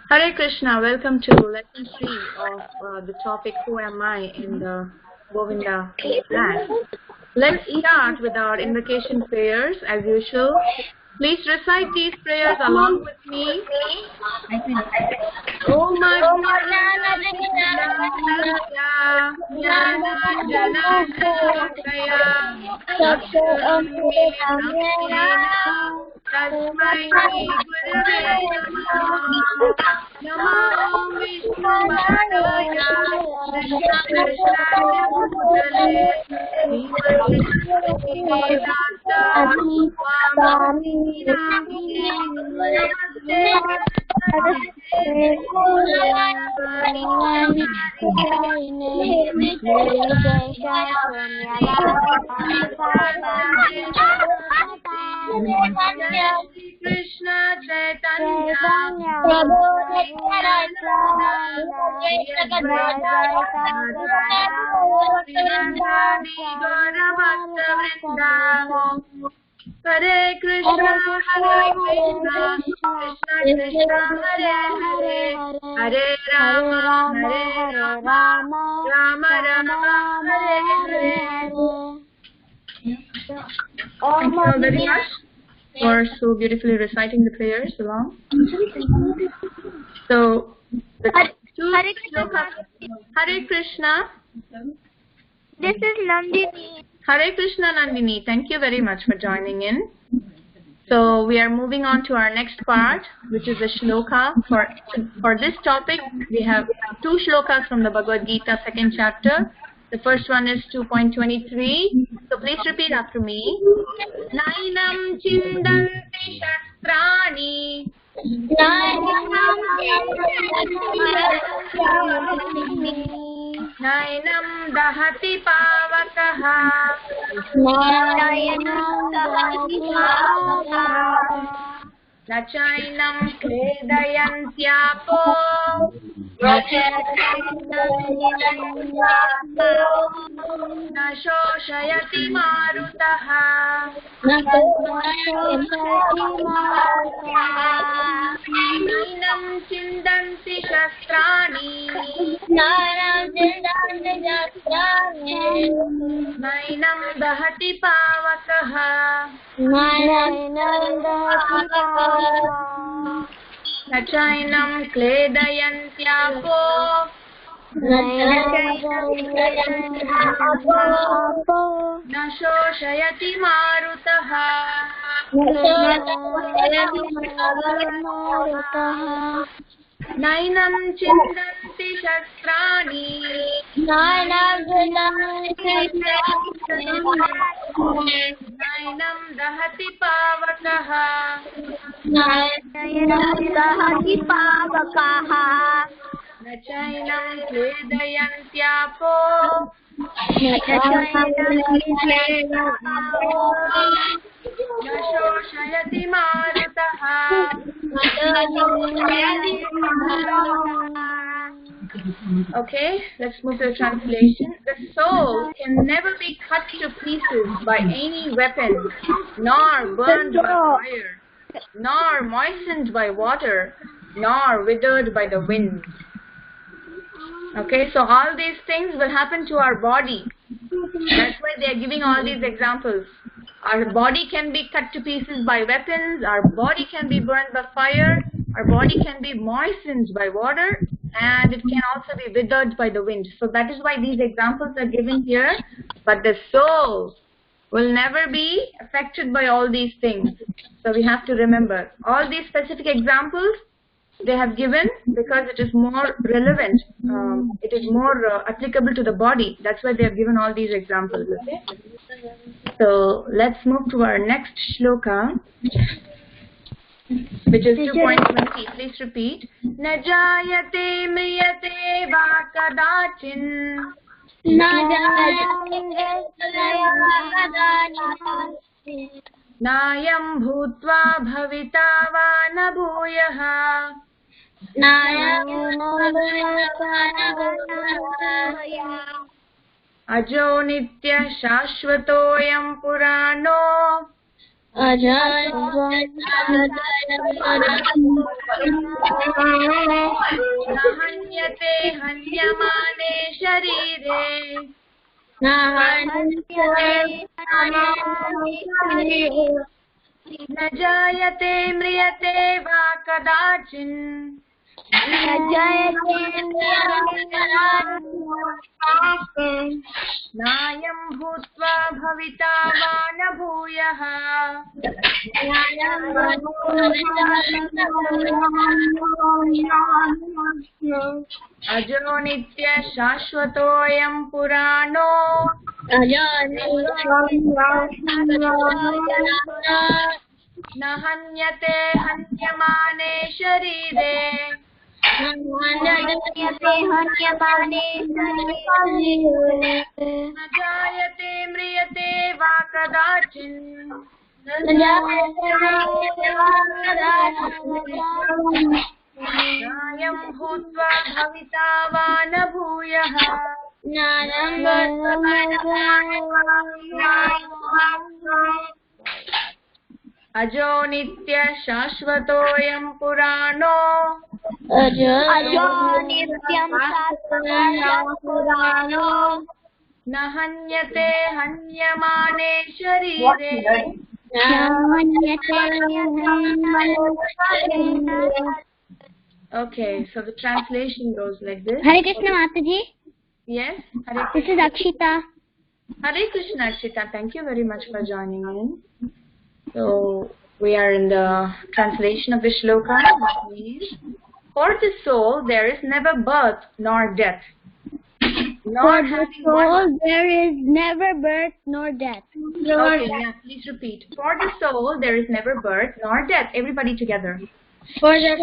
Hare Krishna, welcome to lesson 3 of the topic Who Am I in the Govinda class. Let's start with our invocation prayers as usual. Please recite these prayers along with me. Om Tasmai Gurave Namo Vishnupadaya Krishna Bhutale Srimati Vedanta Swami Namaste Krishna Chaitanya Prabhu Hare Krishna, Hare Krishna, Krishna Krishna, Hare Hare, Hare Rama, Hare Rama, Rama Rama, Hare Hare. Thank you all very much for so beautifully reciting the prayers along. So, the two shlokas. Hare Krishna. This is Nandini. Hare Krishna Nandini, thank you very much for joining in. So we are moving on to our next part, which is the shloka. For this topic, we have two shlokas from the Bhagavad Gita, second chapter. The first one is 2.23. So please repeat after me. Nainam chindanti shastrani. Nainam dahati pavakaha. Nachainam kledayantyapo. Nashoshayati marutaha. Nainam chindanti shastrani. Nainam dahati pavakaha. Nachainam kledayantyapo. Nashoshayati marutaha. Nainam chindanti shastrani. Nainam dahati pavakaha. Nachainam kledayantyapo. Nashoshayati marutaha. Okay, let's move to the translation. The soul can never be cut to pieces by any weapon, nor burned by fire, nor moistened by water, nor withered by the wind. Okay, so all these things will happen to our body. That's why they are giving all these examples. Our body can be cut to pieces by weapons, our body can be burned by fire, our body can be moistened by water, and it can also be withered by the wind. So that is why these examples are given here. But the soul will never be affected by all these things. So we have to remember, all these specific examples they have given because it is more relevant, it is more applicable to the body. That's why they have given all these examples. Okay? So let's move to our next shloka, which is 2.20. Please repeat. Najayate mriyate va kadachin. Nayam bhutva bhavita va na bhuyaha. Ajo nitya shashvatoyam purano. हन्यमाने शरीरे न जायते म्रियते वा कदाचिन् नायं भूत्वा भविता वा न भूयः अजो नित्य शाश्वतोऽयं पुराणो न हन्यते हन्यमाने शरीरे न जायते म्रियते वा कदाचिन् नायं भूत्वा भविता वा न भूयः अजो नित्य शाश्वतोऽयं पुराणो न हन्यते हन्यमाने शरीरे. Okay, so the translation goes like this. Hare Krishna Mataji. Yes, Hare This is Akshita. Hare Krishna Akshita, thank you very much for joining in. So we are in the translation of the shloka, which means, for the soul there is never birth nor death. For the soul there is never birth nor death. Okay, yeah, please repeat. For the soul there is never birth nor death. Everybody together. For the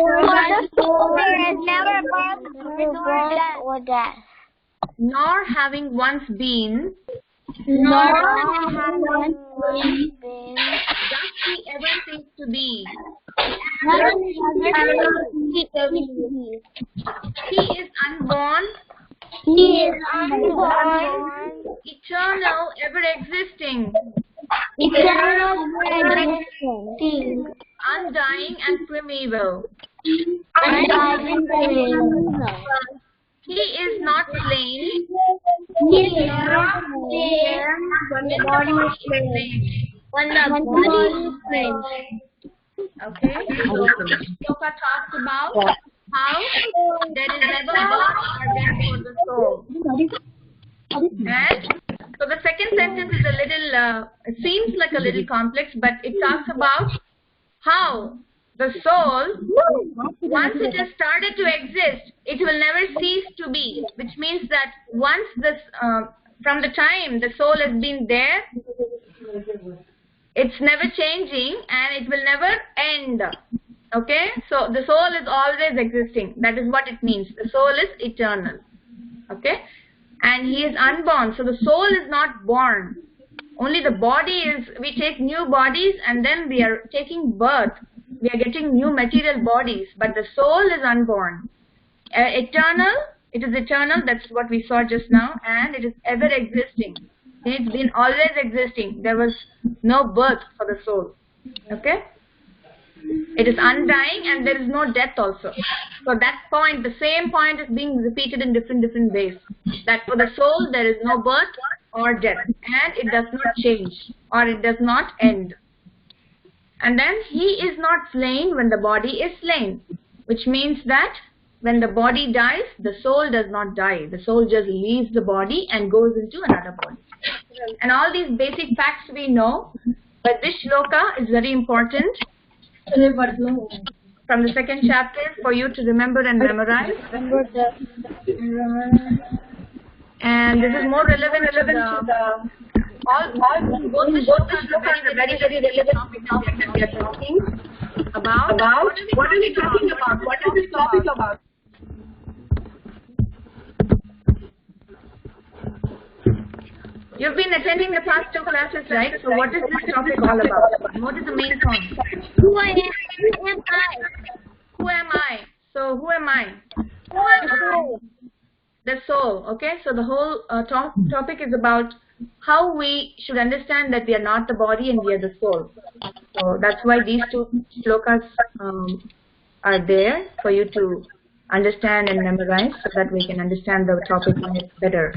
soul there is never birth nor death. Nor having once been, Nor having once been, does he ever cease to be. He is unborn, He is unborn, eternal, ever existing, eternal, existing, undying and primeval. undying, He is not slain He is not slain when the body is slain. when the body is slain. Okay, so this shloka talks about how there is never birth or death for the soul. And so the second sentence is a little, it seems like a little complex, but it talks about how the soul, once it has started to exist, it will never cease to be, which means that once this, from the time the soul has been there, it's never changing and it will never end. Okay, so the soul is always existing. That is what it means. The soul is eternal. Okay, and he is unborn. So the soul is not born. Only the body is, we take new bodies and then we are taking birth. We are getting new material bodies, but the soul is unborn. Eternal, it is eternal, that's what we saw just now, and it is ever existing. It's been always existing. There was no birth for the soul. Okay? It is undying and there is no death also. So that point, the same point is being repeated in different ways. That for the soul there is no birth or death, and it does not change or it does not end. And then he is not slain when the body is slain, which means that when the body dies, the soul does not die. The soul just leaves the body and goes into another body. And all these basic facts we know, but this shloka is very important from the second chapter for you to remember and memorize. And this is more relevant to the both the shlokas are very relevant topic that we are talking about. What are we talking about? What is this topic about? You've been attending the past 2 classes, right? So what is this topic all about? What is the main point? Who am I? Who am I? So who am I? The soul. Okay, so the whole topic is about how we should understand that we are not the body and we are the soul. So that's why these 2 shlokas are there for you to understand and memorize so that we can understand the topic better.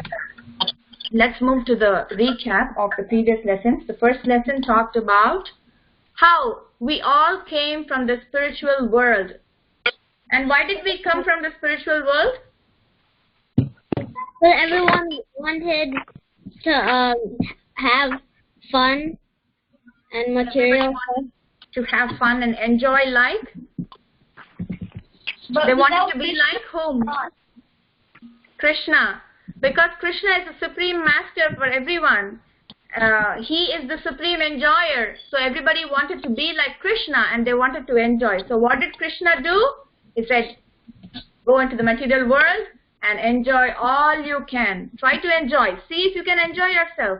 Let's move to the recap of the previous lessons. The first lesson talked about how we all came from the spiritual world. And why did we come from the spiritual world? But everyone wanted to have fun and material fun. To have fun and enjoy life. They wanted to be like whom? Krishna. Because Krishna is the supreme master for everyone. He is the supreme enjoyer. So everybody wanted to be like Krishna and they wanted to enjoy. So what did Krishna do? He said, go into the material world and enjoy all you can. Try to enjoy. See if you can enjoy yourself.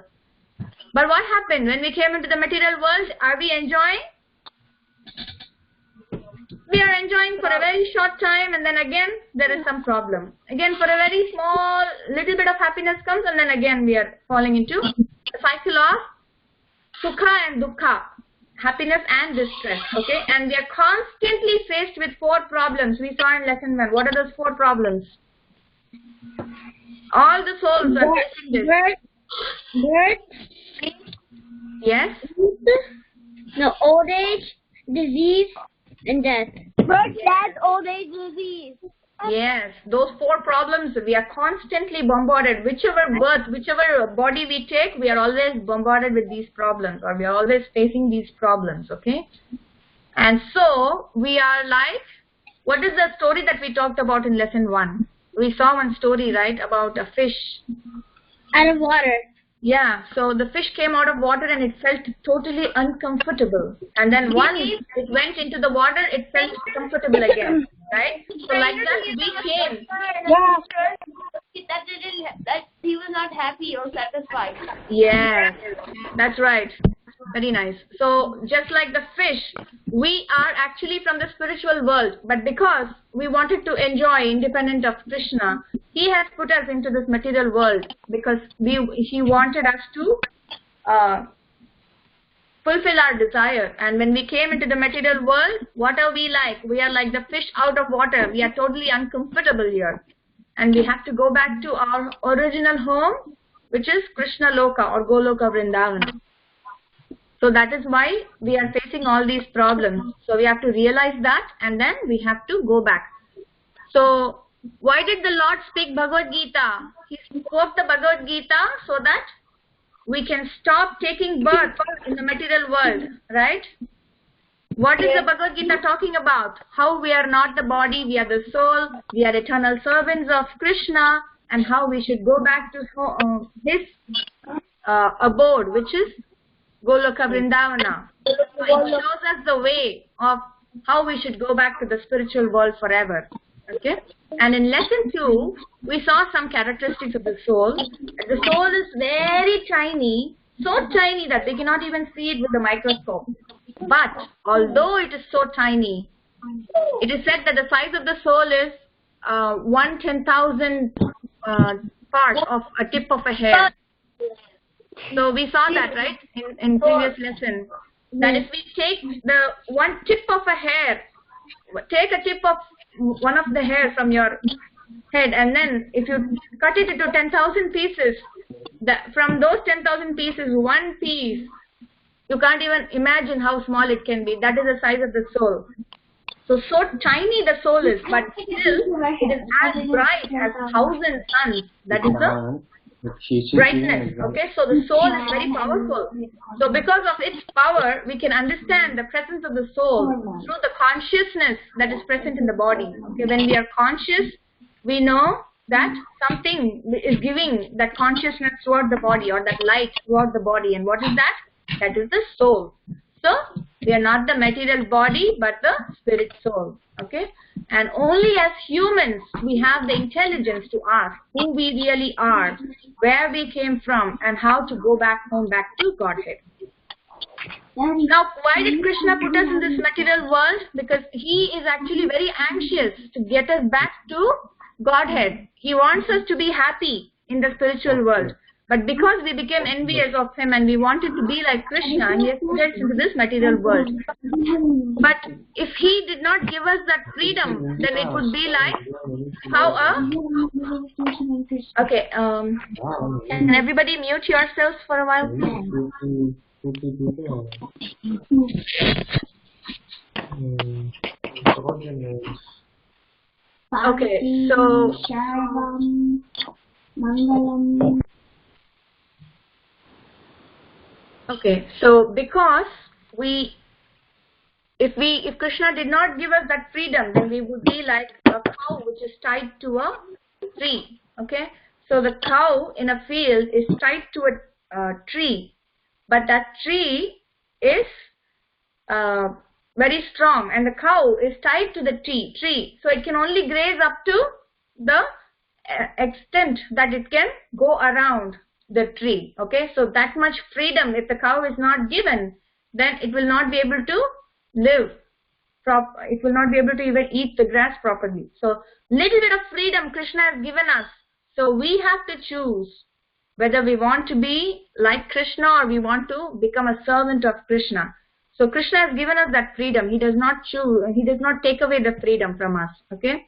But what happened when we came into the material world? Are we enjoying? We are enjoying for a very short time and then again there is some problem. Again for a very small little bit of happiness comes and then again we are falling into the cycle of sukha and dukkha, happiness and distress. Okay, and we are constantly faced with 4 problems. We saw in lesson 1. What are those 4 problems? All the souls are facing this. Birth. Yes. No, old age, disease, and death. Birth, death, old age, disease. Yes, those 4 problems we are constantly bombarded. Whichever birth, whichever body we take, we are always bombarded with these problems, or we are always facing these problems, okay? And so, we are like, what is the story that we talked about in lesson 1? We saw one story, right, about a fish. Out of water. Yeah, so the fish came out of water and it felt totally uncomfortable. And then once it went into the water, it felt comfortable again, right? So like that, we came. Yeah. That he was not happy or satisfied. Yes, that's right. Very nice. So just like the fish, we are actually from the spiritual world. But because we wanted to enjoy independent of Krishna, he has put us into this material world because he wanted us to fulfill our desire. And when we came into the material world, what are we like? We are like the fish out of water. We are totally uncomfortable here. And we have to go back to our original home, which is Krishna Loka or Goloka Vrindavan. So that is why we are facing all these problems. So we have to realize that and then we have to go back. So why did the Lord speak Bhagavad Gita? He spoke the Bhagavad Gita so that we can stop taking birth in the material world, right? What is the Bhagavad Gita talking about? How we are not the body, we are the soul, we are eternal servants of Krishna, and how we should go back to his abode, which is Goloka Vrindavana. So it shows us the way of how we should go back to the spiritual world forever. Okay? And in lesson 2, we saw some characteristics of the soul. The soul is very tiny, so tiny that we cannot even see it with the microscope. But although it is so tiny, it is said that the size of the soul is 1/10,000 part of a tip of a hair. So we saw that, right, in previous lesson. That if we take the one tip of a hair, take a tip of one of the hair from your head, and then if you cut it into 10,000 pieces, from those 10,000 pieces, one piece, you can't even imagine how small it can be. That is the size of the soul. So tiny the soul is, but still it is as bright as 1,000 suns. That is the brightness. Okay, so the soul is very powerful. So because of its power, we can understand the presence of the soul through the consciousness that is present in the body. Okay, when we are conscious, we know that something is giving that consciousness toward the body, or that light toward the body. And what is that? That is the soul. So we are not the material body, but the spirit soul. Okay, and only as humans we have the intelligence to ask who we really are, where we came from, and how to go back home, back to Godhead. Now, why did Krishna put us in this material world? Because he is actually very anxious to get us back to Godhead. He wants us to be happy in the spiritual world. But because we became envious of him and we wanted to be like Krishna, and he has put us into this material world. But if he did not give us that freedom, then it would be like how a... Okay, can everybody mute yourselves for a while? Okay, so... Okay, so because if Krishna did not give us that freedom, then we would be like a cow which is tied to a tree. Okay, so the cow in a field is tied to a tree, but that tree is very strong, and the cow is tied to the tree, so it can only graze up to the extent that it can go around the tree. Okay, so that much freedom, if the cow is not given, then it will not be able to live it will not be able to even eat the grass properly. So little bit of freedom Krishna has given us, so we have to choose whether we want to be like Krishna or we want to become a servant of Krishna. So Krishna has given us that freedom. He does not choose, he does not take away the freedom from us. Okay,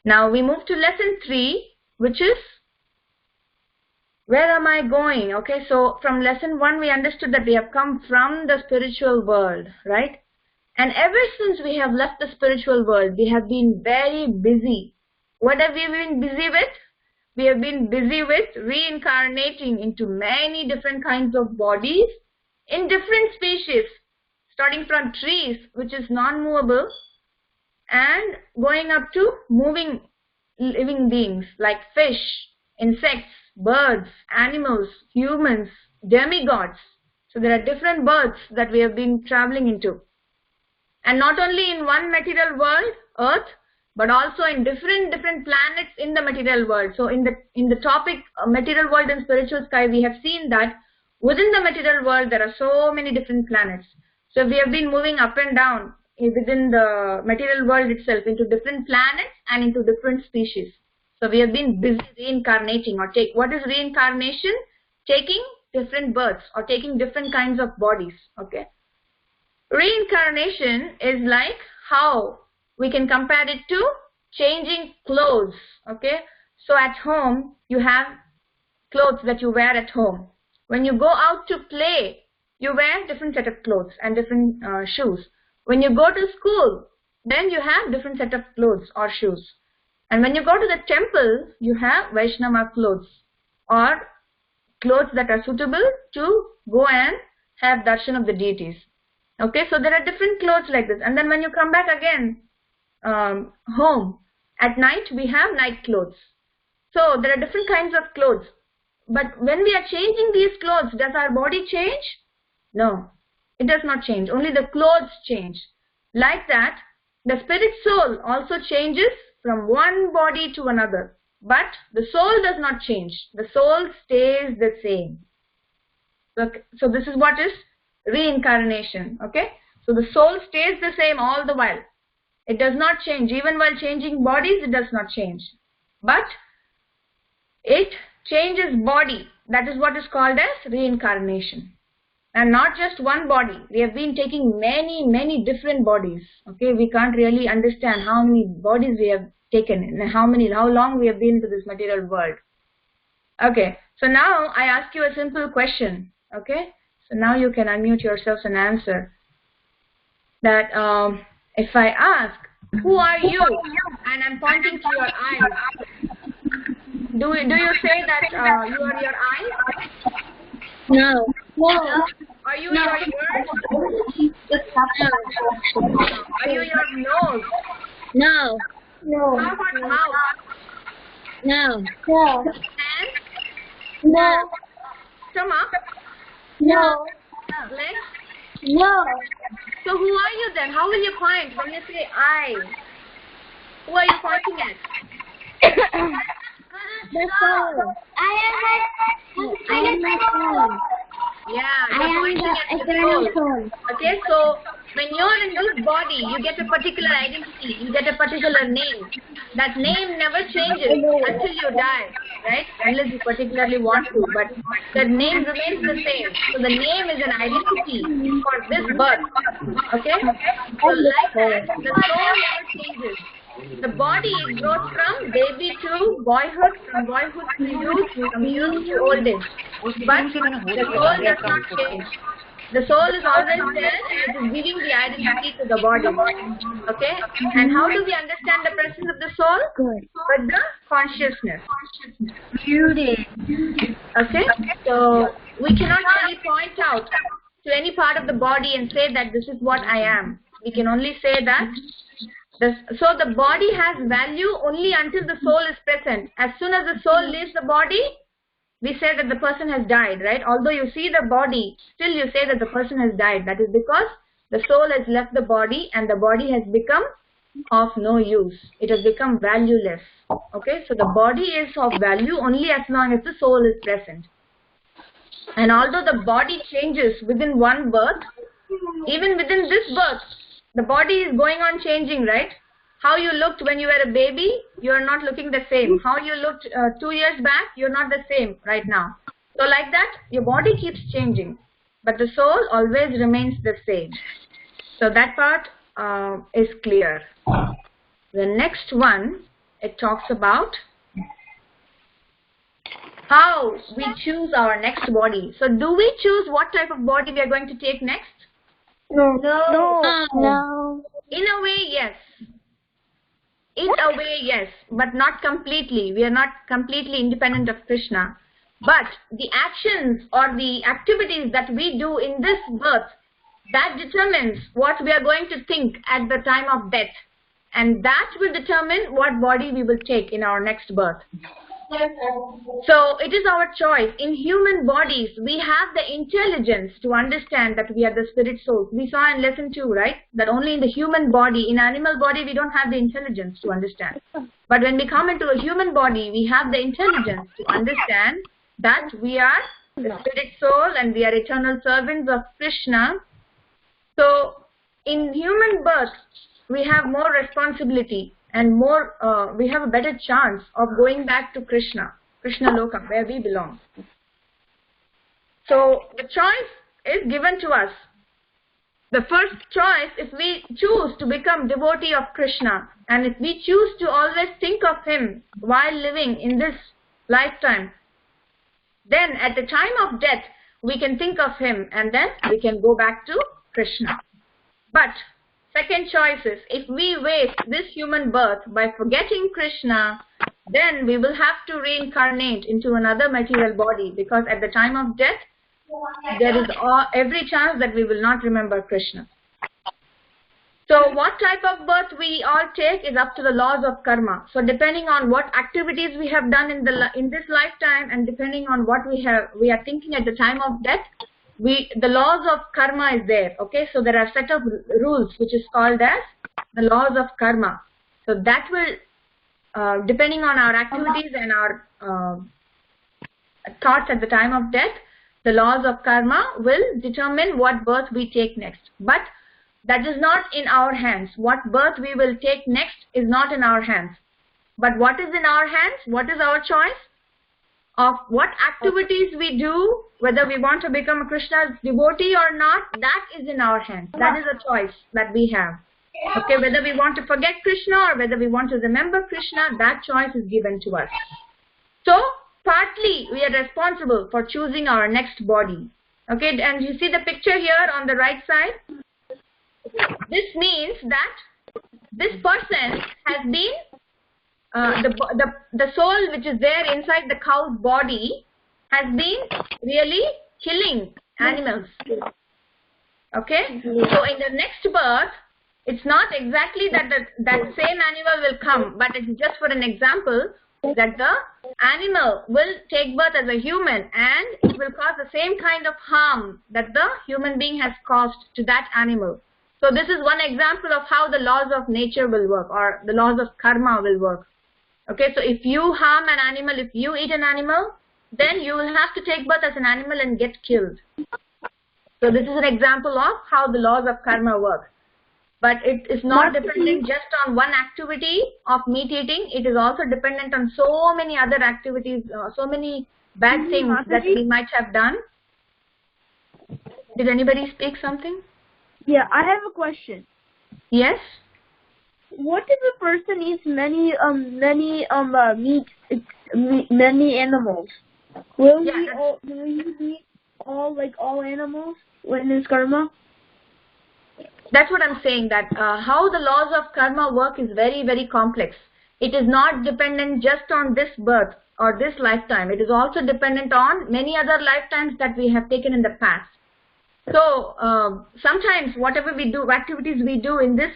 now we move to lesson 3, which is where am I going? Okay, so from lesson 1 we understood that we have come from the spiritual world, right? And ever since we have left the spiritual world, we have been very busy. What have we been busy with? We have been busy with reincarnating into many different kinds of bodies in different species, starting from trees, which is non-movable, and going up to moving living beings like fish, insects, birds, animals, humans, demigods. So there are different births that we have been traveling into. And not only in one material world, Earth, but also in different planets in the material world. So in the topic material world and spiritual sky, we have seen that within the material world there are so many different planets. So we have been moving up and down within the material world itself into different planets and into different species. So we have been busy reincarnating, or what is reincarnation? Taking different births or taking different kinds of bodies. Okay. Reincarnation is like how we can compare it to changing clothes. Okay, so at home you have clothes that you wear at home. When you go out to play, you wear different set of clothes and different shoes. When you go to school, then you have different set of clothes or shoes. And when you go to the temple, you have Vaishnava clothes or clothes that are suitable to go and have darshan of the deities. Okay, so there are different clothes like this. And then when you come back again home at night, we have night clothes. So there are different kinds of clothes. But when we are changing these clothes, does our body change? No, it does not change. Only the clothes change. Like that, the spirit soul also changes from one body to another. But the soul does not change. The soul stays the same. So this is what is reincarnation. Okay, so the soul stays the same all the while. It does not change. Even while changing bodies, it does not change. But it changes body. That is what is called as reincarnation. And not just one body. We have been taking many different bodies. Okay, we can't really understand how many bodies we have taken and how long we have been to this material world. Okay, so now I ask you a simple question. Okay, so now you can unmute yourselves and answer. That if I ask, who are you? And I'm pointing to your eyes. Do you say that you are your eyes? No. Are you your ears? Are you your nose? No. How about mouth? No. Hand? No. Stomach? No. Legs? No. So who are you then? How will you point when you say I? Who are you pointing at? The soul. I am my soul. Yeah, I you're am pointing the at the eternal soul. soul. Okay, so When you're in this body, you get a particular identity, you get a particular name. That name never changes until you die, right? Unless you particularly want to, but the name remains the same. So the name is an identity for this birth, okay? So like that, the soul never changes. The body grows from baby to boyhood, from boyhood to youth, from youth to old age. But the soul does not change. The soul is always there and it is giving the identity to the body. Okay? And how do we understand the presence of the soul? With the consciousness. Okay? So we cannot really point out to any part of the body and say that this is what I am. We can only say that. So the body has value only until the soul is present. As soon as the soul leaves the body, we say that the person has died, right? Although you see the body, still you say that the person has died. That is because the soul has left the body and the body has become of no use. It has become valueless. Okay, so the body is of value only as long as the soul is present. And although the body changes within one birth, even within this birth, the body is going on changing, right? How you looked when you were a baby, you are not looking the same. How you looked 2 years back, you're not the same right now. So like that, your body keeps changing, but the soul always remains the same. So that part is clear. The next one, it talks about how we choose our next body. So do we choose what type of body we are going to take next? No. In a way, yes. In a way, yes, but not completely. We are not completely independent of Krishna. But the actions or the activities that we do in this birth, that determines what we are going to think at the time of death. And that will determine what body we will take in our next birth. So it is our choice. In human bodies, we have the intelligence to understand that we are the spirit souls. We saw in lesson 2, right? That only in the human body, in animal body, we don't have the intelligence to understand. But when we come into a human body, we have the intelligence to understand that we are the spirit soul and we are eternal servants of Krishna. So in human birth, we have more responsibility. And more, we have a better chance of going back to Krishna Loka, where we belong. So the choice is given to us. The first choice, if we choose to become devotee of Krishna, and if we choose to always think of him while living in this lifetime, then at the time of death, we can think of him and then we can go back to Krishna. But second choice is, if we waste this human birth by forgetting Krishna, then we will have to reincarnate into another material body, because at the time of death, there is every chance that we will not remember Krishna. So what type of birth we all take is up to the laws of karma. So depending on what activities we have done in this lifetime, and depending on what we are thinking at the time of death, the laws of karma is there. Okay, so there are set of rules which is called as the laws of karma. So that will, depending on our activities and our thoughts at the time of death, the laws of karma will determine what birth we take next. But that is not in our hands. What birth we will take next is not in our hands. But what is in our hands? What is our choice? Of what activities we do, whether we want to become a Krishna's devotee or not, that is in our hands. That is a choice that we have. Okay, whether we want to forget Krishna or whether we want to remember Krishna, that choice is given to us. So, partly we are responsible for choosing our next body. Okay, and you see the picture here on the right side? This means that this person has been the soul which is there inside the cow's body has been really killing animals. Okay? So in the next birth, it's not exactly that that same animal will come, but it's just for an example that the animal will take birth as a human and it will cause the same kind of harm that the human being has caused to that animal. So this is one example of how the laws of nature will work, or the laws of karma will work. Okay, so if you harm an animal, if you eat an animal, then you will have to take birth as an animal and get killed. So this is an example of how the laws of karma work. But it is not dependent just on one activity of meat eating. It is also dependent on so many other activities, so many bad things that we might have done. Did anybody speak something? Yeah, I have a question. Yes? What if a person eats many animals? Will he be all animals in his karma? That's what I'm saying, that how the laws of karma work is very, very complex. It is not dependent just on this birth or this lifetime. It is also dependent on many other lifetimes that we have taken in the past. So sometimes whatever we do, activities we do in this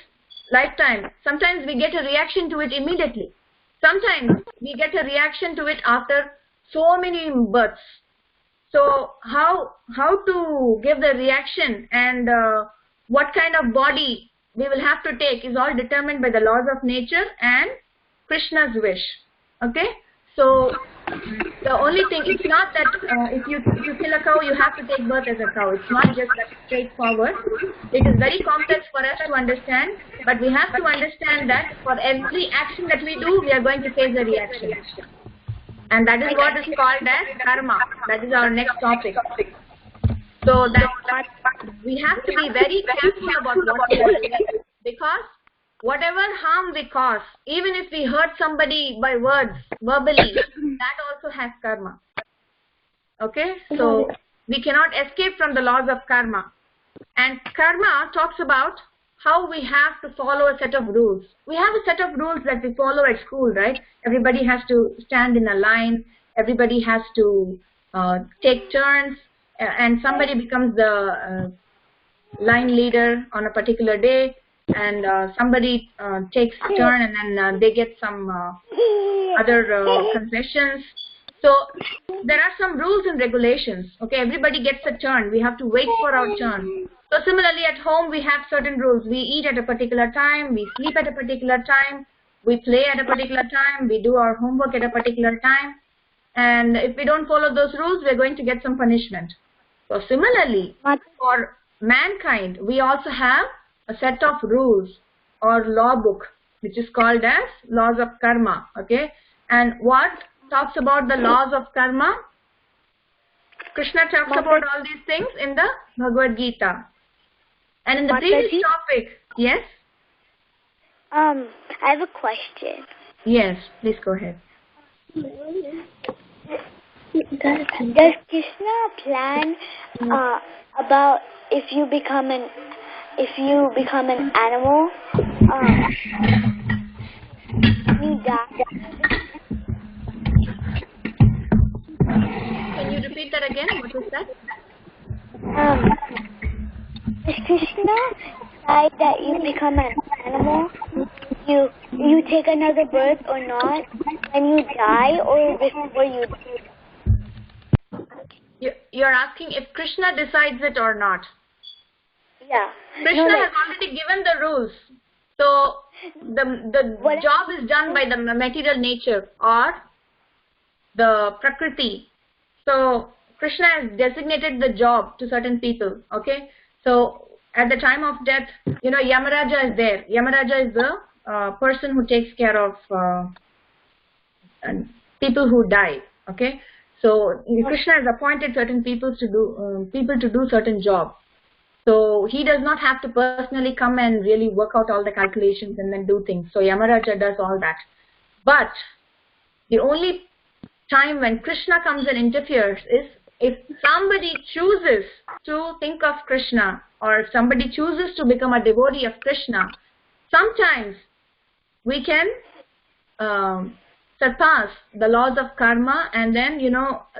lifetime, sometimes we get a reaction to it immediately. Sometimes we get a reaction to it after so many births. So how to give the reaction and what kind of body we will have to take is all determined by the laws of nature and Krishna's wish. Okay? So the only thing, it's not that if you kill a cow, you have to take birth as a cow. It's not just that straightforward. It is very complex for us to understand, but we have to understand that for every action that we do, we are going to face a reaction. And that is what is called as karma. That is our next topic. So that we have to be very careful about what we do, because whatever harm we cause, even if we hurt somebody by words, verbally, that also has karma. Okay? So we cannot escape from the laws of karma. And karma talks about how we have to follow a set of rules. We have a set of rules that we follow at school, right? Everybody has to stand in a line. Everybody has to take turns. And somebody becomes the line leader on a particular day, and somebody takes a turn, and then they get some other concessions. So there are some rules and regulations. Okay, everybody gets a turn. We have to wait for our turn. So similarly, at home we have certain rules. We eat at a particular time. We sleep at a particular time. We play at a particular time. We do our homework at a particular time. And if we don't follow those rules, we're going to get some punishment. So similarly, for mankind, we also have a set of rules or law book, which is called as laws of karma. Okay, and what talks about the laws of karma? Krishna talks about all these things in the Bhagavad Gita. And in the previous topic, yes? I have a question. Yes, please go ahead. Does Krishna plan about if you become an animal, you die? Can you repeat that again? What was that? Does Krishna decide that you become an animal? You take another birth or not when you die or before you die? You're asking if Krishna decides it or not. Yeah. Krishna has already given the rules. So the job is done by the material nature or the Prakriti. So Krishna has designated the job to certain people. Okay. So at the time of death, Yamaraja is there. Yamaraja is the person who takes care of people who die. Okay. So Krishna has appointed certain people to do certain jobs. So he does not have to personally come and really work out all the calculations and then do things. So Yamaraja does all that. But the only time when Krishna comes and interferes is if somebody chooses to think of Krishna, or if somebody chooses to become a devotee of Krishna. Sometimes we can surpass the laws of karma, and then,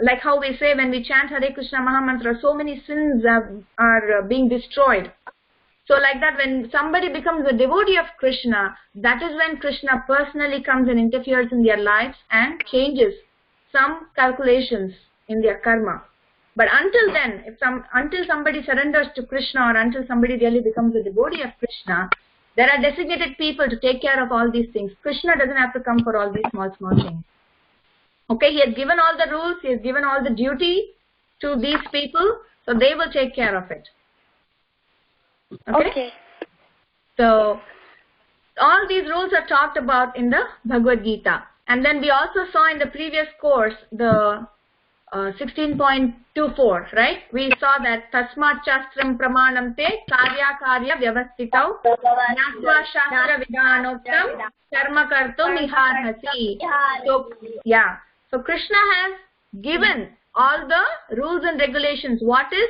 like how we say when we chant Hare Krishna Mahamantra, so many sins are being destroyed. So like that, when somebody becomes a devotee of Krishna, that is when Krishna personally comes and interferes in their lives and changes some calculations in their karma. But until then, until somebody surrenders to Krishna, or until somebody really becomes a devotee of Krishna, there are designated people to take care of all these things. Krishna doesn't have to come for all these small things. Okay, he has given all the rules, he has given all the duty to these people. So they will take care of it. Okay. So all these rules are talked about in the Bhagavad Gita. And then we also saw in the previous course the 16.24, right? We saw that Tasmat Shastram Pramanam Te Karya Karya Vyavastitau Nyatva Shastra Vidanoktam Karma Kartum Iharhasi. So, yeah. So Krishna has given all the rules and regulations. What is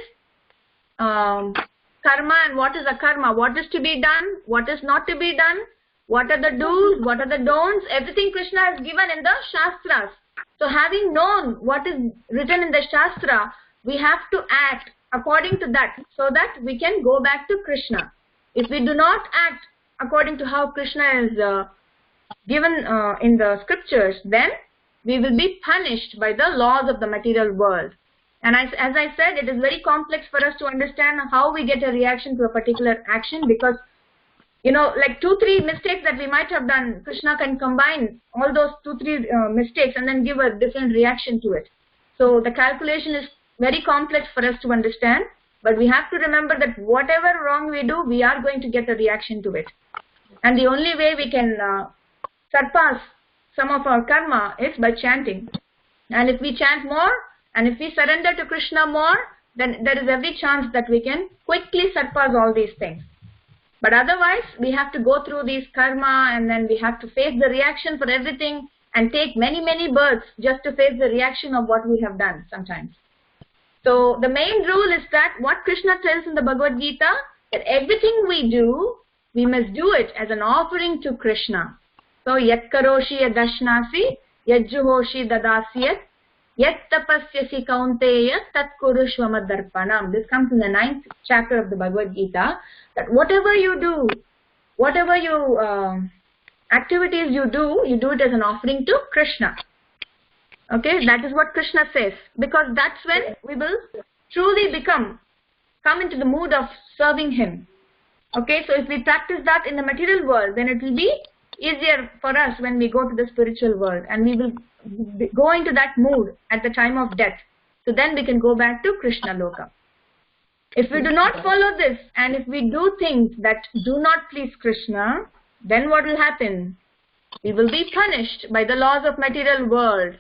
karma and what is akarma? What is to be done? What is not to be done? What are the do's? What are the don'ts? Everything Krishna has given in the Shastras. So having known what is written in the Shastra, we have to act according to that so that we can go back to Krishna. If we do not act according to how Krishna is given in the scriptures, then we will be punished by the laws of the material world. And as I said, it is very complex for us to understand how we get a reaction to a particular action, because like 2-3 mistakes that we might have done, Krishna can combine all those 2-3 mistakes and then give a different reaction to it. So the calculation is very complex for us to understand, but we have to remember that whatever wrong we do, we are going to get a reaction to it. And the only way we can surpass some of our karma is by chanting. And if we chant more, and if we surrender to Krishna more, then there is every chance that we can quickly surpass all these things. But otherwise, we have to go through these karma, and then we have to face the reaction for everything and take many, many births just to face the reaction of what we have done sometimes. So the main rule is that what Krishna tells in the Bhagavad Gita, that everything we do, we must do it as an offering to Krishna. So yat karoshi yadashnasi, yat juhoshi dadasyat, yat tapasyasi kaunteya tat kurushva madarpanam. This comes in the 9th chapter of the Bhagavad Gita, that whatever you do, whatever activities you do it as an offering to Krishna. Okay, that is what Krishna says, because that's when we will truly come into the mood of serving him. Okay, so if we practice that in the material world, then it will be easier for us when we go to the spiritual world, and we will go into that mood at the time of death. So then we can go back to Krishna Loka. If we do not follow this, and if we do things that do not please Krishna, then what will happen? We will be punished by the laws of material world.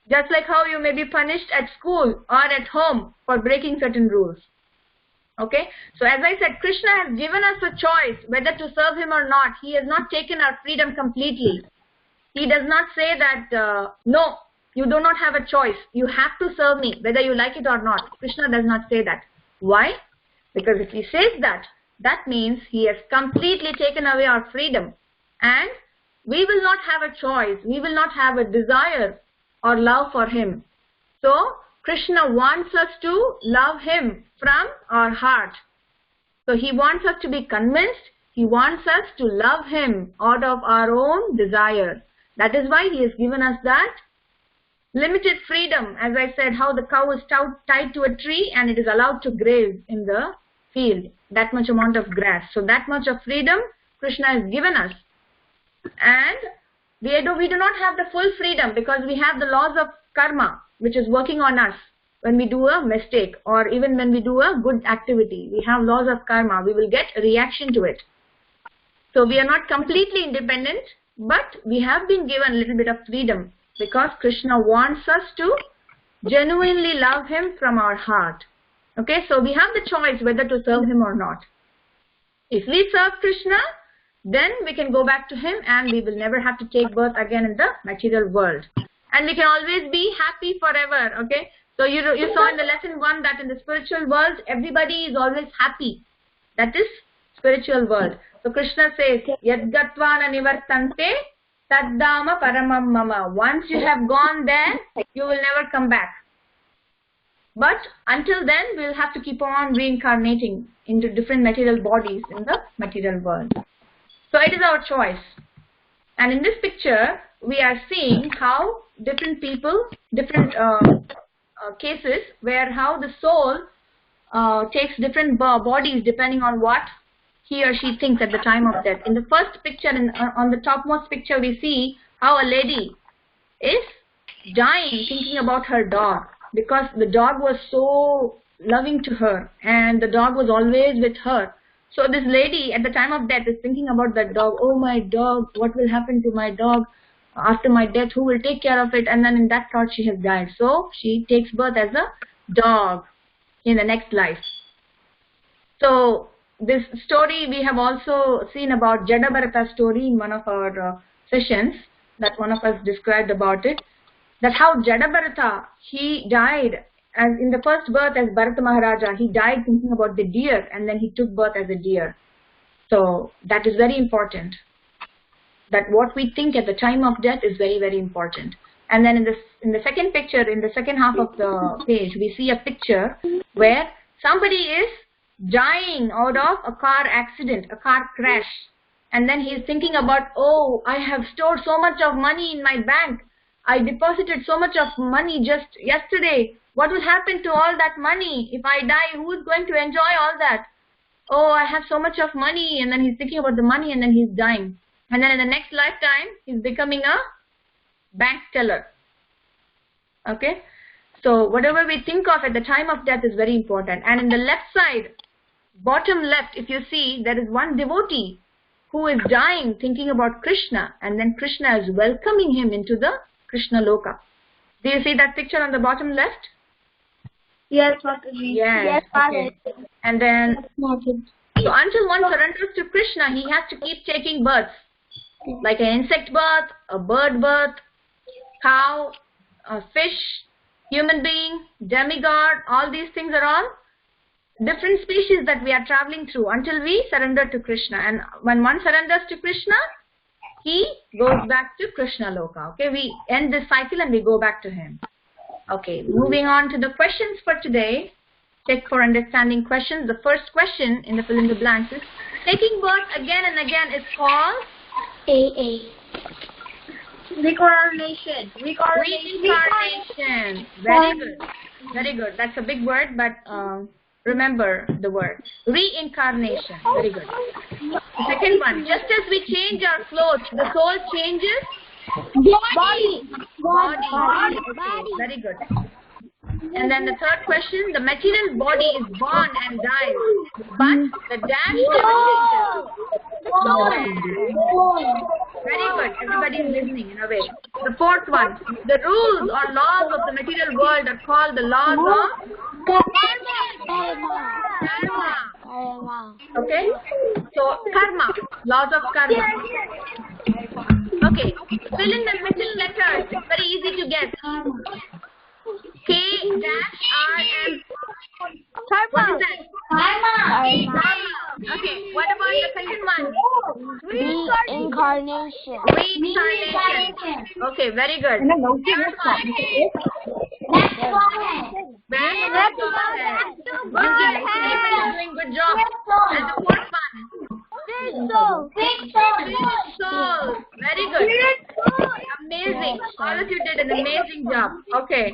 Just like how you may be punished at school or at home for breaking certain rules. Okay, so as I said, Krishna has given us a choice whether to serve him or not. He has not taken our freedom completely. He does not say that, no, you do not have a choice. You have to serve me, whether you like it or not. Krishna does not say that. Why? Because if he says that, that means he has completely taken away our freedom. And we will not have a choice. We will not have a desire or love for him. So, Krishna wants us to love him from our heart. So he wants us to be convinced. He wants us to love him out of our own desire. That is why he has given us that limited freedom. As I said, how the cow is tied to a tree and it is allowed to graze in the field. That much amount of grass. So that much of freedom Krishna has given us. And we do not have the full freedom, because we have the laws of karma, which is working on us when we do a mistake, or even when we do a good activity. We have laws of karma. We will get a reaction to it. So we are not completely independent, but we have been given a little bit of freedom, because Krishna wants us to genuinely love him from our heart. Okay, so we have the choice whether to serve him or not. If we serve Krishna, then we can go back to him, and we will never have to take birth again in the material world. And we can always be happy forever, okay? So you saw in the lesson 1 that in the spiritual world, everybody is always happy. That is spiritual world. So Krishna says, Yad gatvana nivartante taddama paramam mama. Once you have gone there, you will never come back. But until then, we will have to keep on reincarnating into different material bodies in the material world. So it is our choice. And in this picture, we are seeing how different people, different cases, where how the soul takes different bodies depending on what he or she thinks at the time of death. In the first picture, on the topmost picture, we see how a lady is dying thinking about her dog, because the dog was so loving to her, and the dog was always with her. So this lady at the time of death is thinking about that dog. Oh, my dog, what will happen to my dog after my death? Who will take care of it? And then in that thought she has died. So she takes birth as a dog in the next life. So this story we have also seen about Jadabharata's story in one of our sessions, that one of us described about it, that how Jadabharata, he died as in the first birth as Bharata Maharaja. He died thinking about the deer, and then he took birth as a deer. So that is very important, that what we think at the time of death is very, very important. And then in the second picture, in the second half of the page, we see a picture where somebody is dying out of a car accident, a car crash. And then he is thinking about, oh, I have stored so much of money in my bank. I deposited so much of money just yesterday. What will happen to all that money? If I die, who is going to enjoy all that? Oh, I have so much of money. And then he's thinking about the money, and then he's dying. And then in the next lifetime, he's becoming a bank teller. Okay? So whatever we think of at the time of death is very important. And in the left side, bottom left, if you see, there is one devotee who is dying thinking about Krishna, and then Krishna is welcoming him into the Krishna Loka. Do you see that picture on the bottom left? Yes, Mataji. Yes, okay. And then, so until one surrenders to Krishna, he has to keep taking births, like an insect birth, a bird birth, cow, a fish, human being, demigod. All these things are all different species that we are traveling through until we surrender to Krishna. And when one surrenders to Krishna, he goes back to Krishna Loka. Okay, we end this cycle and we go back to him. Okay, moving on to the questions for today. Check for understanding questions. The first question in the fill in the blanks is, taking birth again and again is called? AA. Reincarnation. Reincarnation. Very good. Very good. That's a big word, but remember the word. Reincarnation. Very good. The second one, just as we change our clothes, the soul changes? Body. Okay, very good. And then the third question, the material body is born and dies, but the dash never changes. Very good. Everybody is listening in a way. The fourth one, the rules or laws of the material world are called the laws of karma. Okay? So, karma, laws of karma. Okay, fill in the middle letters. It's very easy to get. K-R-M. What is that? Karma. Okay, what about the second one? Reincarnation. Reincarnation. Okay, very good. Third one. Doing good job. And the fourth one. Soul. Very good. Amazing. All of you did an amazing job. Okay.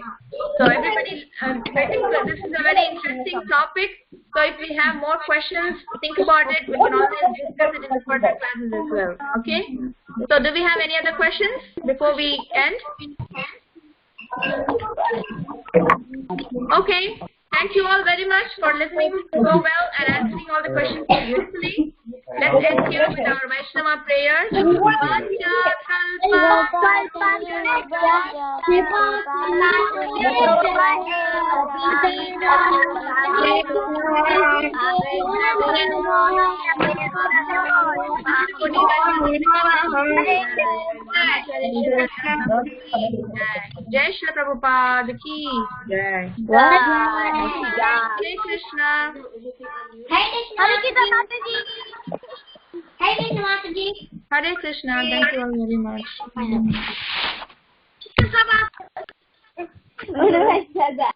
So everybody, I think this is a very interesting topic. So if we have more questions, think about it. We can always discuss it in the further classes as well. Okay. So do we have any other questions before we end? Okay. Thank you all very much for listening so well and answering all the questions beautifully. Let's end here with our Vaishnava prayers. Jai Shri Prabhupada ki Jai. Jai Krishna. Hare Krishna. Thank you all very much. What did I say that?